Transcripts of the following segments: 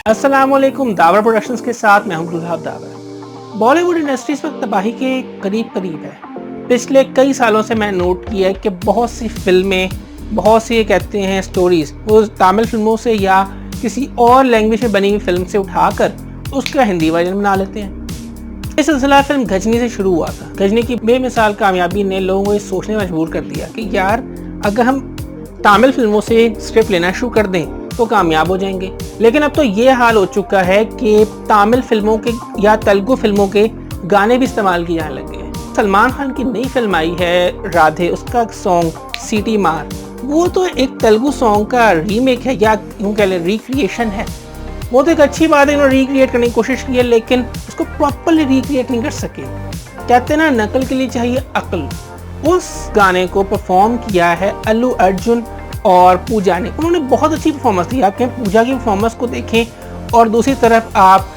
अस्सलाम वालेकुम। The power productions के साथ मैं हूं गुलहाब दावर। बॉलीवुड इंडस्ट्री इस वक्त तबाही के करीब करीब है। पिछले कई सालों से मैं नोट किया है कि बहुत सी फिल्में, बहुत सी कहते हैं स्टोरीज, वो तमिल फिल्मों से या किसी और लैंग्वेज में बनी हुई फिल्म से उठाकर उसका हिंदी वर्जन बना लेते हैं। ये सिलसिला फिल्म गजनी से शुरू हुआ था। गजनी की बेमिसाल कामयाबी ने लोगों को ये सोचने मजबूर कर दिया कि यार अगर हम तमिल फिल्मों से स्क्रिप्ट लेना शुरू कर दें तो कामयाब हो जाएंगे। लेकिन अब तो ये हाल हो चुका है कि तमिल फिल्मों के या तेलुगु फिल्मों के गाने भी इस्तेमाल किए जाने लगे हैं। सलमान खान की नई फिल्म आई है राधे, उसका सॉन्ग सीटी मार, वो तो एक तेलुगु सॉन्ग का रीमेक है या यूँ कह लें रिक्रिएशन है। वो तो एक अच्छी बात है, इन्होंने रिक्रिएट करने की कोशिश की है लेकिन उसको प्रॉपरली रिक्रिएट नहीं कर सके। कहते हैं ना, नकल के लिए चाहिए अक्ल। उस गाने को परफॉर्म किया है अल्लू अर्जुन और पूजा ने। उन्होंने बहुत अच्छी परफॉर्मेंस दी। आप कहें पूजा की परफॉर्मेंस को देखें और दूसरी तरफ आप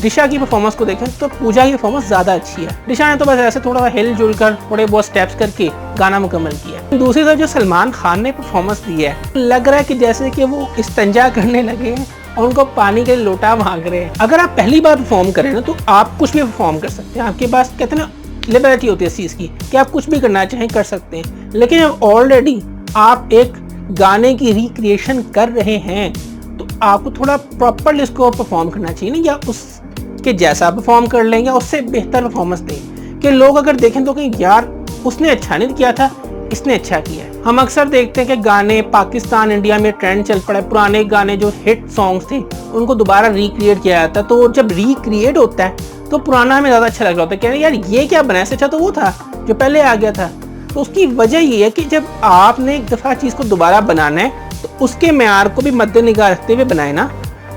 दिशा की परफॉर्मेंस को देखें तो पूजा की परफॉर्मेंस ज़्यादा अच्छी है। दिशा ने तो बस ऐसे थोड़ा सा हिल जुल कर थोड़े बहुत स्टेप्स करके गाना मुकम्मल किया है। दूसरी तरफ जो सलमान खान ने परफॉर्मेंस दी है, लग रहा है कि जैसे कि वो इस्तिंजा करने लगे हैं और उनको पानी के लोटा मांग रहे हैं। अगर आप पहली बार परफॉर्म करें ना तो आप कुछ भी परफॉर्म कर सकते हैं। आपके पास कहते हैं ना लिबर्टी होती है इस चीज़ की कि आप कुछ भी करना चाहें कर सकते हैं। लेकिन अब ऑलरेडी आप एक गाने की रिक्रिएशन कर रहे हैं तो आपको थोड़ा प्रॉपरली इसको परफॉर्म करना चाहिए ना, या उसके जैसा परफॉर्म कर लें या उससे बेहतर परफॉर्मेंस दें कि लोग अगर देखें तो कहीं यार उसने अच्छा नहीं किया था, इसने अच्छा किया है। हम अक्सर देखते हैं कि गाने पाकिस्तान इंडिया में ट्रेंड चल पड़ा है, पुराने गाने जो हिट सॉन्ग्स थे उनको दोबारा रिक्रिएट किया जाता है। तो जब रिक्रिएट होता है तो पुराना हमें ज़्यादा अच्छा लग रहा होता है, कह रहे यार ये क्या बनाया, अच्छा तो वो था जो पहले आ गया था। तो उसकी वजह ये है कि जब आपने एक दफ़ा चीज़ को दोबारा बनाना है तो उसके मेयार को भी मद्देनजर रखते हुए बनाए ना।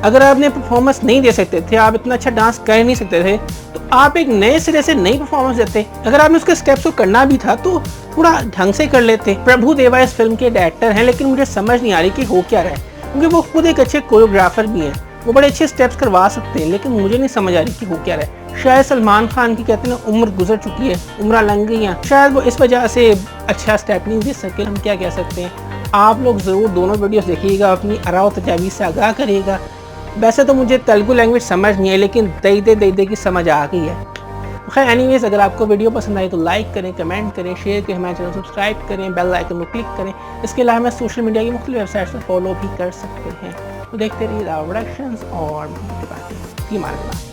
अगर आपने परफॉर्मेंस नहीं दे सकते थे, आप इतना अच्छा डांस कर नहीं सकते थे, तो आप एक नए सिरे से नई परफॉर्मेंस देते। अगर आपने उसके स्टेप्स को करना भी था तो थोड़ा ढंग से कर लेते। प्रभु देवा इस फिल्म के डायरेक्टर हैं लेकिन मुझे समझ नहीं आ रही कि हो क्या रहा है, क्योंकि वो खुद एक अच्छे कोरियोग्राफर भी हैं, वो बड़े अच्छे स्टेप्स करवा सकते हैं, लेकिन मुझे नहीं समझ आ रही कि हो क्या रहा है। शायद सलमान खान की कहते हैं ना उम्र गुजर चुकी है, उम्र लंघ गई है, शायद वो इस वजह से अच्छा स्टेप नहीं दे सके। हम क्या कह सकते हैं। आप लोग ज़रूर दोनों वीडियोस देखिएगा, अपनी आरा और तजावीज़ से आगाह करिएगा। वैसे तो मुझे तेलुगु लैंग्वेज समझ नहीं है लेकिन दे की समझ आ गई है। खैर एनीवेज, अगर आपको वीडियो पसंद आई तो लाइक करें, कमेंट करें, शेयर करें, हमारे चैनल सब्सक्राइब करें, बेल आइकन को क्लिक करें। इसके अलावा हमें सोशल मीडिया की मुख्तलिफ वेबसाइट्स पर फॉलो भी कर सकते हैं। तो देखते रहिए दावर प्रोडक्शंस और बातें। हमारे